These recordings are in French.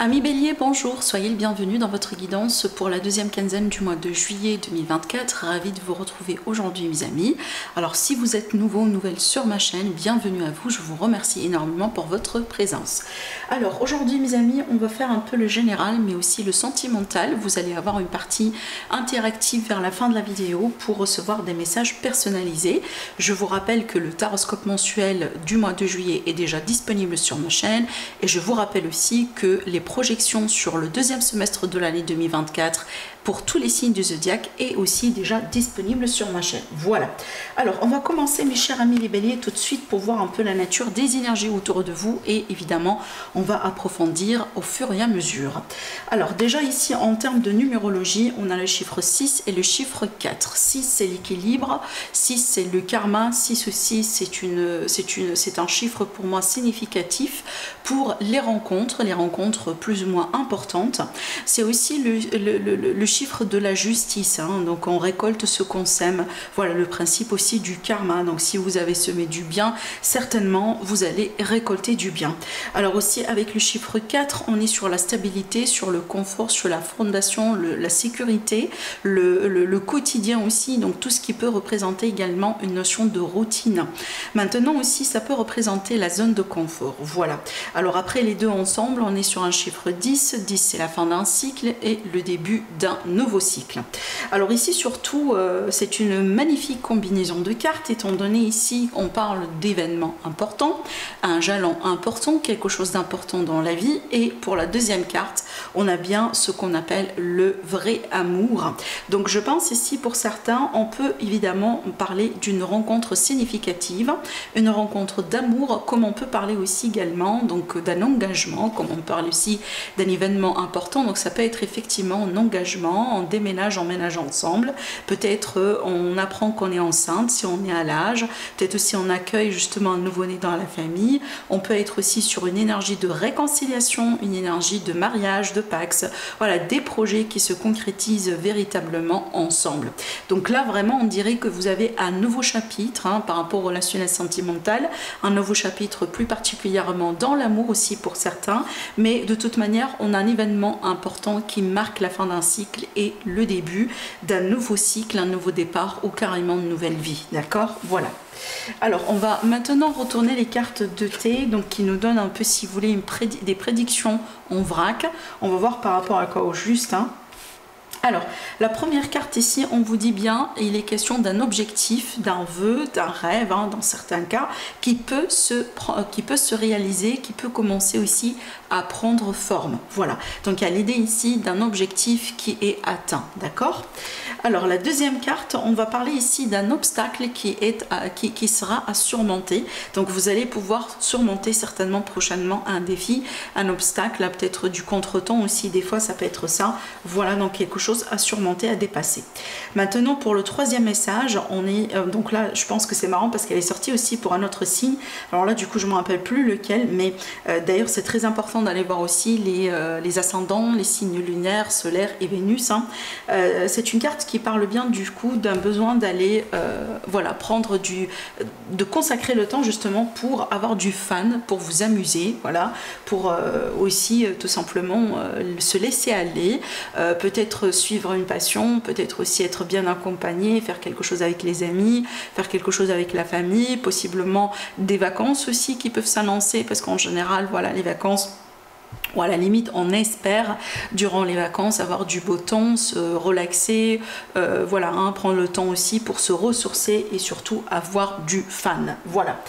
Amis Bélier, bonjour, soyez le bienvenu dans votre guidance pour la deuxième quinzaine du mois de juillet 2024. Ravi de vous retrouver aujourd'hui mes amis. Alors si vous êtes nouveau ou nouvelle sur ma chaîne, bienvenue à vous, je vous remercie énormément pour votre présence. Alors aujourd'hui mes amis, on va faire un peu le général mais aussi le sentimental. Vous allez avoir une partie interactive vers la fin de la vidéo pour recevoir des messages personnalisés. Je vous rappelle que le taroscope mensuel du mois de juillet est déjà disponible sur ma chaîne et je vous rappelle aussi que les projections sur le deuxième semestre de l'année 2024 pour tous les signes du zodiaque est aussi déjà disponible sur ma chaîne. Voilà. Alors, on va commencer, mes chers amis les béliers, tout de suite pour voir un peu la nature des énergies autour de vous et évidemment, on va approfondir au fur et à mesure. Alors, déjà ici, en termes de numérologie, on a le chiffre 6 et le chiffre 4. 6, c'est l'équilibre. 6, c'est le karma. 6 aussi, c'est un chiffre pour moi significatif pour les rencontres plus ou moins importantes. C'est aussi le chiffre de la justice, hein. Donc on récolte ce qu'on sème. Voilà le principe aussi du karma. Donc si vous avez semé du bien, certainement vous allez récolter du bien. Alors aussi avec le chiffre 4, on est sur la stabilité, sur le confort, sur la fondation, la sécurité, le quotidien aussi, donc tout ce qui peut représenter également une notion de routine. Maintenant aussi, ça peut représenter la zone de confort. Voilà. Alors après les deux ensemble, on est sur un chiffre 10. 10, c'est la fin d'un cycle et le début d'un nouveau cycle. Alors ici surtout, c'est une magnifique combinaison de cartes, étant donné ici, on parle d'événements importants, un jalon important, quelque chose d'important dans la vie. Et pour la deuxième carte, on a bien ce qu'on appelle le vrai amour. Donc je pense ici, pour certains, on peut évidemment parler d'une rencontre significative, une rencontre d'amour, comme on peut parler aussi également donc d'un engagement, comme on parle aussi d'un événement important. Donc ça peut être effectivement un engagement, on déménage, on emménage ensemble, peut-être on apprend qu'on est enceinte si on est à l'âge, peut-être aussi on accueille justement un nouveau-né dans la famille. On peut être aussi sur une énergie de réconciliation, une énergie de mariage, de pax, voilà, des projets qui se concrétisent véritablement ensemble. Donc là vraiment on dirait que vous avez un nouveau chapitre, hein, par rapport au relationnel sentimental, un nouveau chapitre plus particulièrement dans l'amour aussi pour certains, mais de toute manière on a un événement important qui marque la fin d'un cycle et le début d'un nouveau cycle, un nouveau départ ou carrément une nouvelle vie, d'accord? Voilà. Alors on va maintenant retourner les cartes de thé, donc qui nous donnent un peu, si vous voulez, des prédictions en vrac. On va voir par rapport à quoi au juste, hein. Alors, la première carte ici, on vous dit bien, il est question d'un objectif, d'un vœu, d'un rêve, hein, dans certains cas, qui peut se réaliser, qui peut commencer aussi à prendre forme. Voilà, donc il y a l'idée ici d'un objectif qui est atteint, d'accord? Alors, la deuxième carte, on va parler ici d'un obstacle qui sera à surmonter. Donc, vous allez pouvoir surmonter certainement prochainement un défi, un obstacle, peut-être du contretemps aussi, des fois ça peut être ça. Voilà, donc quelque chose à surmonter, à dépasser. Maintenant pour le troisième message, on est donc là je pense que c'est marrant parce qu'elle est sortie aussi pour un autre signe. Alors là du coup je ne me rappelle plus lequel, mais d'ailleurs c'est très important d'aller voir aussi les ascendants, les signes lunaires, solaires et Vénus, hein. C'est une carte qui parle bien du coup d'un besoin d'aller voilà, de consacrer le temps justement pour avoir du fun, pour vous amuser, voilà, pour aussi tout simplement se laisser aller, peut-être suivre une passion, peut-être aussi être bien accompagné, faire quelque chose avec les amis, faire quelque chose avec la famille, possiblement des vacances aussi qui peuvent s'annoncer, parce qu'en général, voilà, les vacances, ou à la limite on espère durant les vacances avoir du beau temps, se relaxer, voilà, hein, prendre le temps aussi pour se ressourcer et surtout avoir du fun. Voilà.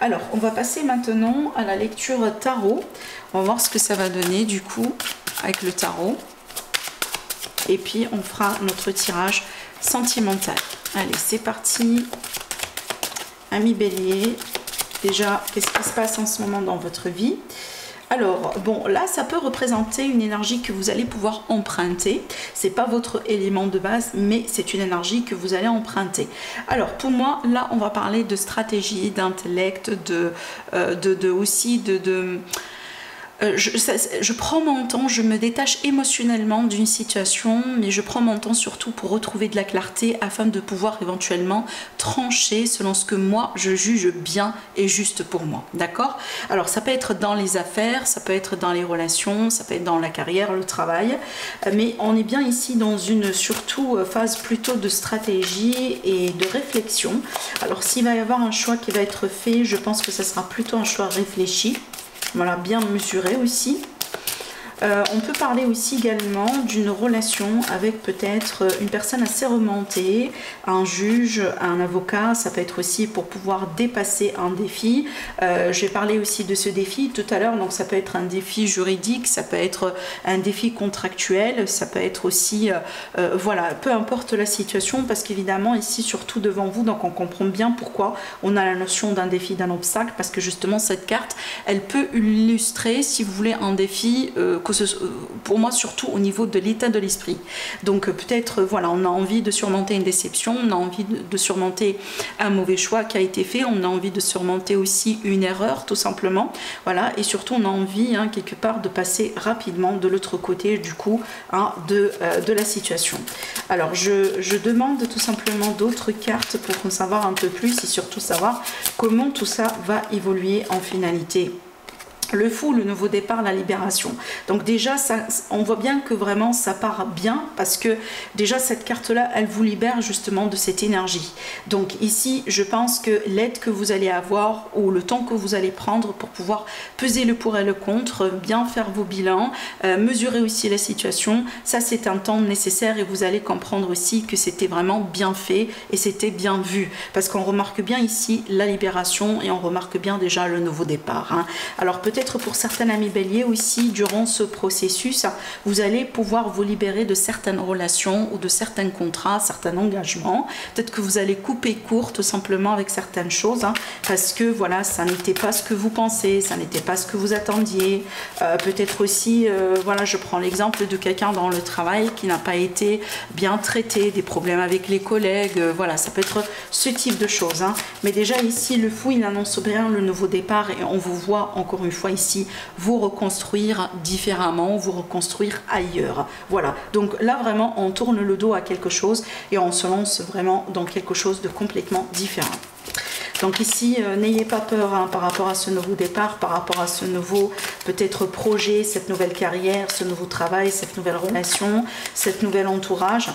Alors on va passer maintenant à la lecture tarot. On va voir ce que ça va donner du coup avec le tarot. Et puis on fera notre tirage sentimental. Allez, c'est parti. Amis Bélier, déjà, qu'est-ce qui se passe en ce moment dans votre vie? Alors, bon, là, ça peut représenter une énergie que vous allez pouvoir emprunter. C'est pas votre élément de base, mais c'est une énergie que vous allez emprunter. Alors, pour moi, là, on va parler de stratégie, d'intellect, je prends mon temps, je me détache émotionnellement d'une situation, mais je prends mon temps surtout pour retrouver de la clarté afin de pouvoir éventuellement trancher selon ce que moi je juge bien et juste pour moi, d'accord? Alors ça peut être dans les affaires, ça peut être dans les relations, ça peut être dans la carrière, le travail, mais on est bien ici dans une surtout phase plutôt de stratégie et de réflexion. Alors s'il va y avoir un choix qui va être fait, je pense que ça sera plutôt un choix réfléchi. Voilà, bien mesuré aussi. On peut parler aussi également d'une relation avec peut-être une personne assez remontée, un juge, un avocat, ça peut être aussi pour pouvoir dépasser un défi. Je vais parler aussi de ce défi tout à l'heure, donc ça peut être un défi juridique, ça peut être un défi contractuel, ça peut être aussi, voilà, peu importe la situation, parce qu'évidemment ici, surtout devant vous, donc on comprend bien pourquoi on a la notion d'un défi, d'un obstacle, parce que justement cette carte, elle peut illustrer, si vous voulez, un défi pour moi surtout au niveau de l'état de l'esprit. Donc peut-être voilà, on a envie de surmonter une déception, on a envie de surmonter un mauvais choix qui a été fait, on a envie de surmonter aussi une erreur tout simplement, voilà, et surtout on a envie quelque part de passer rapidement de l'autre côté du coup de la situation. Alors je demande tout simplement d'autres cartes pour en savoir un peu plus et surtout savoir comment tout ça va évoluer en finalité. Le fou, le nouveau départ, la libération. Donc déjà, ça, on voit bien que vraiment ça part bien parce que déjà cette carte-là, elle vous libère justement de cette énergie. Donc ici, je pense que l'aide que vous allez avoir ou le temps que vous allez prendre pour pouvoir peser le pour et le contre, bien faire vos bilans, mesurer aussi la situation, ça c'est un temps nécessaire et vous allez comprendre aussi que c'était vraiment bien fait et c'était bien vu. Parce qu'on remarque bien ici la libération et on remarque bien déjà le nouveau départ. Alors peut-être pour certains amis béliers aussi, durant ce processus, vous allez pouvoir vous libérer de certaines relations ou de certains contrats, certains engagements. Peut-être que vous allez couper court tout simplement avec certaines choses, parce que voilà, ça n'était pas ce que vous pensez, ça n'était pas ce que vous attendiez. Peut-être aussi, voilà, je prends l'exemple de quelqu'un dans le travail qui n'a pas été bien traité, des problèmes avec les collègues, voilà, ça peut être ce type de choses. Mais déjà ici, le fou, il annonce bien le nouveau départ et on vous voit encore une fois ici vous reconstruire différemment, vous reconstruire ailleurs. Voilà, donc là vraiment on tourne le dos à quelque chose et on se lance vraiment dans quelque chose de complètement différent. Donc ici, n'ayez pas peur par rapport à ce nouveau départ, par rapport à ce nouveau peut-être projet, cette nouvelle carrière, ce nouveau travail, cette nouvelle relation, cet nouvel entourage.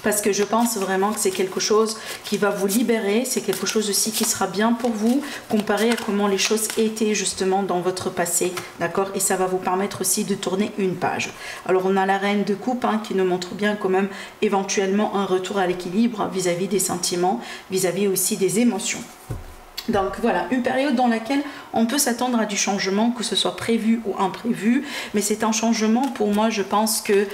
Parce que je pense vraiment que c'est quelque chose qui va vous libérer, c'est quelque chose aussi qui sera bien pour vous, comparé à comment les choses étaient justement dans votre passé, d'accord? Et ça va vous permettre aussi de tourner une page. Alors on a la reine de coupe qui nous montre bien quand même éventuellement un retour à l'équilibre vis-à-vis des sentiments, vis-à-vis aussi des émotions. Donc voilà, une période dans laquelle on peut s'attendre à du changement, que ce soit prévu ou imprévu, mais c'est un changement pour moi, je pense que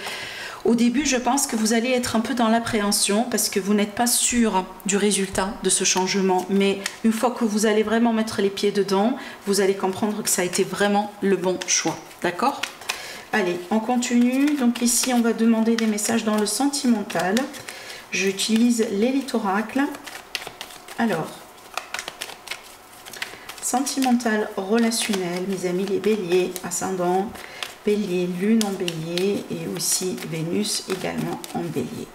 au début, je pense que vous allez être un peu dans l'appréhension parce que vous n'êtes pas sûr du résultat de ce changement. Mais une fois que vous allez vraiment mettre les pieds dedans, vous allez comprendre que ça a été vraiment le bon choix. D'accord ? Allez, on continue. Donc ici, on va demander des messages dans le sentimental. J'utilise l'élite oracle. Alors, sentimental, relationnel, mes amis les béliers, ascendant Bélier, Lune en Bélier et aussi Vénus également en Bélier.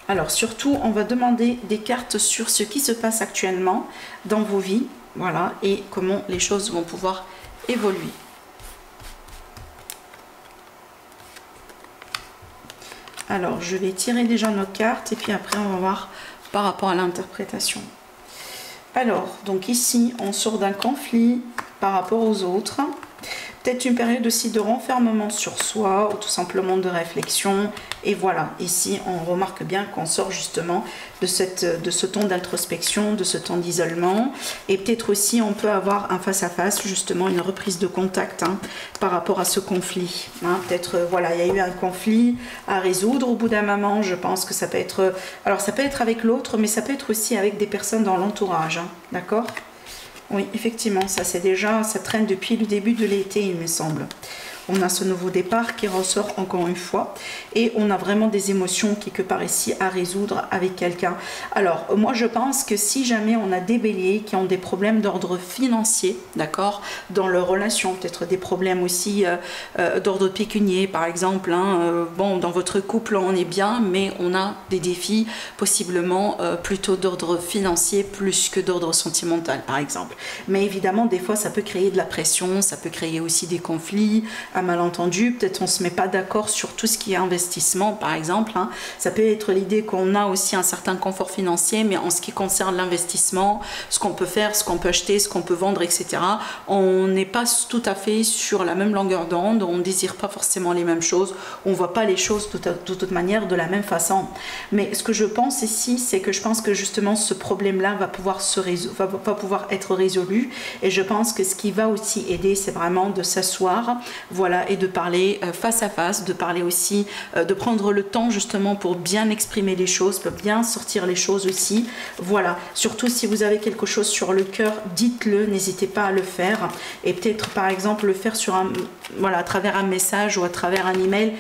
Alors surtout, on va demander des cartes sur ce qui se passe actuellement dans vos vies, voilà, et comment les choses vont pouvoir évoluer. Alors, je vais tirer déjà nos cartes et puis après, on va voir par rapport à l'interprétation. Alors, donc ici, on sort d'un conflit par rapport aux autres. Peut-être une période aussi de renfermement sur soi ou tout simplement de réflexion. Et voilà, ici on remarque bien qu'on sort justement de ce temps d'introspection, de ce temps d'isolement. Et peut-être aussi on peut avoir un face-à-face, justement une reprise de contact par rapport à ce conflit. Peut-être voilà, il y a eu un conflit à résoudre au bout d'un moment. Je pense que ça peut être, alors ça peut être avec l'autre, mais ça peut être aussi avec des personnes dans l'entourage. D'accord ? Oui, effectivement, ça c'est déjà, ça traîne depuis le début de l'été, il me semble. on a ce nouveau départ qui ressort encore une fois. Et on a vraiment des émotions quelque part ici à résoudre avec quelqu'un. Alors, moi je pense que si jamais on a des béliers qui ont des problèmes d'ordre financier, d'accord, dans leur relation, peut-être des problèmes aussi d'ordre pécunier par exemple, hein, bon, dans votre couple on est bien, mais on a des défis possiblement plutôt d'ordre financier plus que d'ordre sentimental par exemple. Mais évidemment des fois ça peut créer de la pression, ça peut créer aussi des conflits, un malentendu, peut-être on se met pas d'accord sur tout ce qui est investissement par exemple, hein. Ça peut être l'idée qu'on a aussi un certain confort financier, mais en ce qui concerne l'investissement, ce qu'on peut faire, ce qu'on peut acheter, ce qu'on peut vendre, etc., on n'est pas tout à fait sur la même longueur d'onde, on ne désire pas forcément les mêmes choses, on ne voit pas les choses de toute manière de la même façon. Mais ce que je pense ici, c'est que je pense que justement ce problème-là va pouvoir être résolu, et je pense que ce qui va aussi aider, c'est vraiment de s'asseoir, voilà, et de parler face à face, de parler aussi, de prendre le temps justement pour bien exprimer les choses, pour bien sortir les choses aussi, voilà. Surtout si vous avez quelque chose sur le cœur, dites-le, n'hésitez pas à le faire, et peut-être par exemple le faire sur un, voilà, à travers un message ou à travers un email.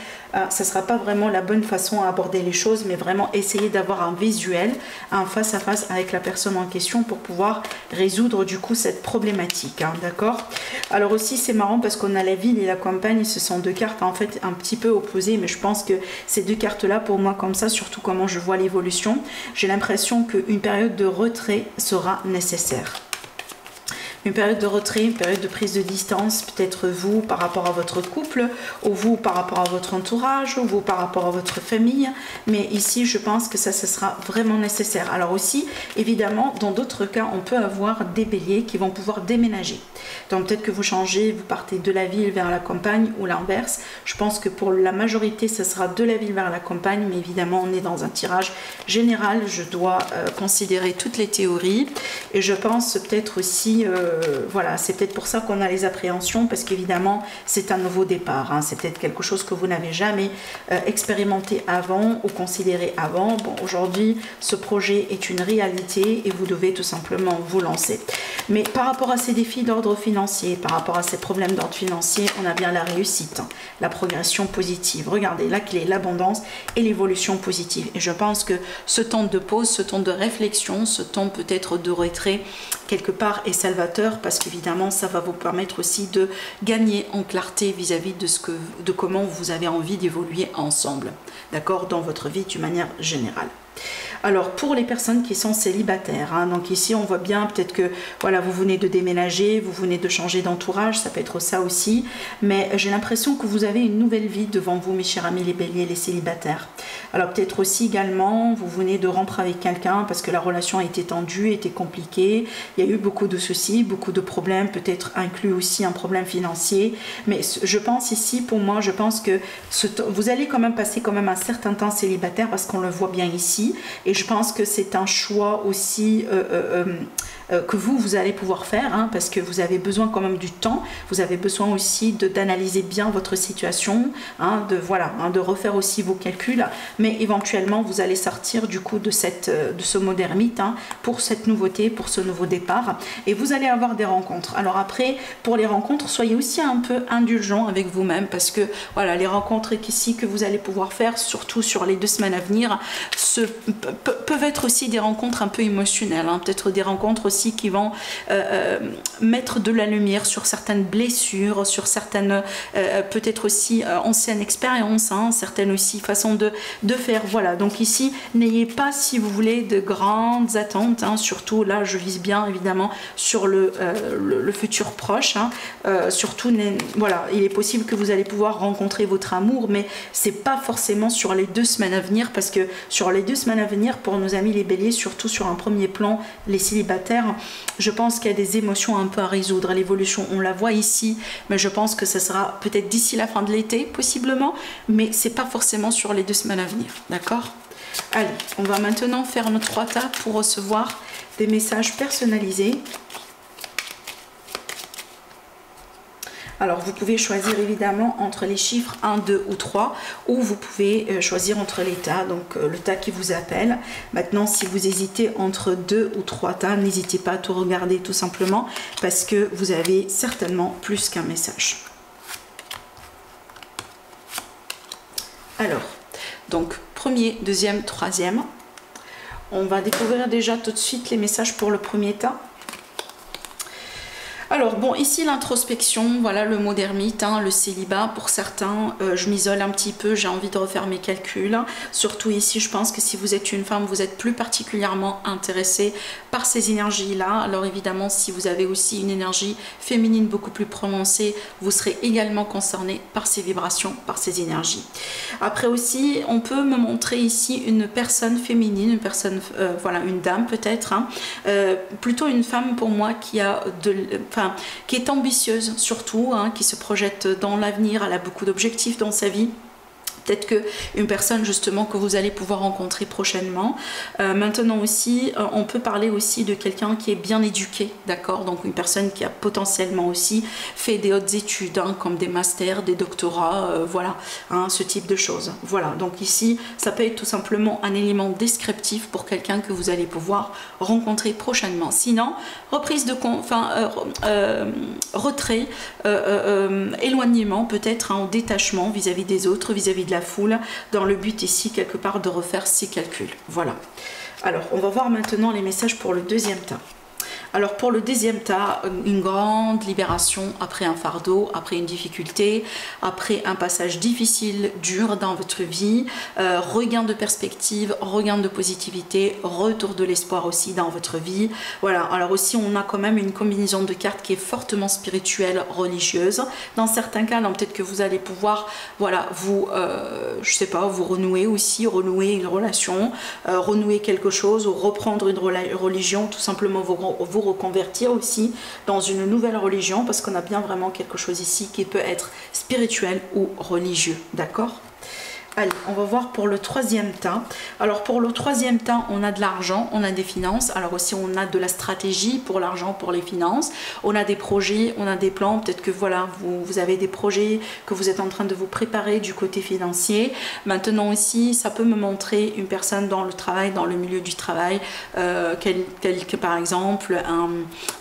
Ça ne sera pas vraiment la bonne façon à aborder les choses, mais vraiment essayer d'avoir un visuel, un face à face avec la personne en question pour pouvoir résoudre du coup cette problématique, hein, d'accord. Alors aussi c'est marrant parce qu'on a la ville et la campagne, ce sont deux cartes en fait un petit peu opposées, mais je pense que ces deux cartes là pour moi comme ça, surtout comment je vois l'évolution, j'ai l'impression qu'une période de retrait sera nécessaire. Une période de retrait, une période de prise de distance, peut-être vous par rapport à votre couple, ou vous par rapport à votre entourage, ou vous par rapport à votre famille. Mais ici, je pense que ça sera vraiment nécessaire. Alors aussi, évidemment, dans d'autres cas, on peut avoir des béliers qui vont pouvoir déménager. Donc peut-être que vous changez, vous partez de la ville vers la campagne ou l'inverse. Je pense que pour la majorité, ce sera de la ville vers la campagne, mais évidemment, on est dans un tirage général. Je dois considérer toutes les théories. Et je pense peut-être aussi... voilà, c'est peut-être pour ça qu'on a les appréhensions, parce qu'évidemment c'est un nouveau départ, hein. C'est peut-être quelque chose que vous n'avez jamais expérimenté avant ou considéré avant. Bon, aujourd'hui ce projet est une réalité et vous devez tout simplement vous lancer. Mais par rapport à ces défis d'ordre financier, par rapport à ces problèmes d'ordre financier, on a bien la réussite, hein, la progression positive. Regardez, la clé, l'abondance et l'évolution positive. Et je pense que ce temps de pause, ce temps de réflexion, ce temps peut-être de retrait quelque part est salvateur, parce qu'évidemment ça va vous permettre aussi de gagner en clarté vis-à-vis de comment vous avez envie d'évoluer ensemble, d'accord, dans votre vie d'une manière générale. Alors pour les personnes qui sont célibataires, hein, donc ici on voit bien peut-être que voilà, vous venez de déménager, vous venez de changer d'entourage, ça peut être ça aussi, mais j'ai l'impression que vous avez une nouvelle vie devant vous, mes chers amis les béliers, les célibataires. Alors peut-être aussi également vous venez de rompre avec quelqu'un parce que la relation a été tendue, était compliquée, il y a eu beaucoup de soucis, beaucoup de problèmes, peut-être inclus aussi un problème financier, mais je pense ici, pour moi, je pense que vous allez quand même passer quand même un certain temps célibataire, parce qu'on le voit bien ici. Et je pense que c'est un choix aussi que vous allez pouvoir faire, hein, parce que vous avez besoin quand même du temps, vous avez besoin aussi d'analyser bien votre situation, hein, de refaire aussi vos calculs, mais éventuellement vous allez sortir du coup de ce mode ermite, hein, pour cette nouveauté, pour ce nouveau départ, et vous allez avoir des rencontres. Alors après, pour les rencontres, soyez aussi un peu indulgent avec vous-même, parce que voilà, les rencontres ici que vous allez pouvoir faire, surtout sur les 2 semaines à venir, peuvent être aussi des rencontres un peu émotionnelles, hein, peut-être des rencontres aussi qui vont mettre de la lumière sur certaines blessures, sur certaines peut-être aussi anciennes expériences, hein, certaines aussi façons de faire. Voilà, donc ici n'ayez pas, si vous voulez, de grandes attentes, hein, surtout là je vise bien évidemment sur le futur proche, hein, surtout voilà, il est possible que vous allez pouvoir rencontrer votre amour, mais c'est pas forcément sur les 2 semaines à venir, parce que sur les 2 semaines à venir, pour nos amis les béliers, surtout sur un premier plan les célibataires, je pense qu'il y a des émotions un peu à résoudre. L'évolution, on la voit ici, mais je pense que ça sera peut-être d'ici la fin de l'été, possiblement, mais c'est pas forcément sur les 2 semaines à venir, d'accord? Allez, on va maintenant faire notre 3 tas pour recevoir des messages personnalisés. Alors vous pouvez choisir évidemment entre les chiffres 1, 2 ou 3, ou vous pouvez choisir entre les tas, donc le tas qui vous appelle. Maintenant, si vous hésitez entre 2 ou 3 tas, n'hésitez pas à tout regarder tout simplement, parce que vous avez certainement plus qu'un message. Alors, donc premier, deuxième, troisième. On va découvrir déjà tout de suite les messages pour le premier tas. Alors bon, ici l'introspection, voilà le mot d'ermite, hein, le célibat. Pour certains, je m'isole un petit peu, j'ai envie de refaire mes calculs. Surtout ici, je pense que si vous êtes une femme, vous êtes plus particulièrement intéressée par ces énergies-là. Alors évidemment, si vous avez aussi une énergie féminine beaucoup plus prononcée, vous serez également concerné par ces vibrations, par ces énergies. Après aussi, on peut me montrer ici une personne féminine, une personne, voilà, une dame peut-être, hein, plutôt une femme pour moi qui a qui est ambitieuse surtout, hein, qui se projette dans l'avenir, elle a beaucoup d'objectifs dans sa vie. Peut-être qu'une personne justement que vous allez pouvoir rencontrer prochainement. Maintenant aussi, on peut parler aussi de quelqu'un qui est bien éduqué, d'accord? Donc une personne qui a potentiellement aussi fait des hautes études, hein, comme des masters, des doctorats, voilà, hein, ce type de choses. Voilà, donc ici, ça peut être tout simplement un élément descriptif pour quelqu'un que vous allez pouvoir rencontrer prochainement. Sinon, reprise de retrait, éloignement peut-être, hein, détachement vis-à-vis des autres, vis-à-vis de la foule, dans le but ici quelque part de refaire ses calculs. Voilà. Alors on va voir maintenant les messages pour le deuxième tas. Alors pour le deuxième tas, une grande libération après un fardeau, après une difficulté, après un passage difficile, dur dans votre vie, regain de perspective, regain de positivité, retour de l'espoir aussi dans votre vie. Voilà, alors aussi on a quand même une combinaison de cartes qui est fortement spirituelle, religieuse. Dans certains cas, peut-être que vous allez pouvoir, voilà, vous, je sais pas, vous renouer aussi, renouer une relation, renouer quelque chose, ou reprendre une religion, tout simplement vous reconvertir aussi dans une nouvelle religion, parce qu'on a bien vraiment quelque chose ici qui peut être spirituel ou religieux, d'accord? Allez, on va voir pour le troisième tas. Alors pour le troisième tas, on a de l'argent, on a des finances. Alors aussi on a de la stratégie pour l'argent, pour les finances. On a des projets, on a des plans. Peut-être que voilà, vous avez des projets que vous êtes en train de vous préparer du côté financier. Maintenant aussi, ça peut me montrer une personne dans le travail, dans le milieu du travail, tel que par exemple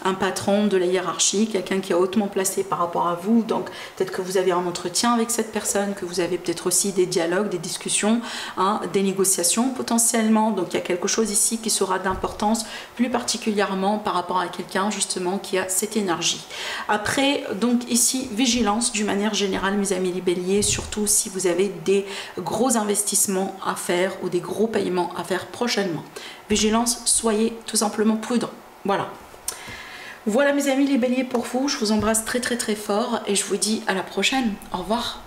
un patron de la hiérarchie, quelqu'un qui est hautement placé par rapport à vous. Donc peut-être que vous avez un entretien avec cette personne, que vous avez peut-être aussi des dialogues, des discussions, hein, des négociations potentiellement. Donc il y a quelque chose ici qui sera d'importance plus particulièrement par rapport à quelqu'un justement qui a cette énergie. Après, donc ici, vigilance d'une manière générale, mes amis les béliers, surtout si vous avez des gros investissements à faire ou des gros paiements à faire prochainement. Vigilance, soyez tout simplement prudents. Voilà. Voilà mes amis les béliers pour vous, je vous embrasse très très très fort et je vous dis à la prochaine. Au revoir.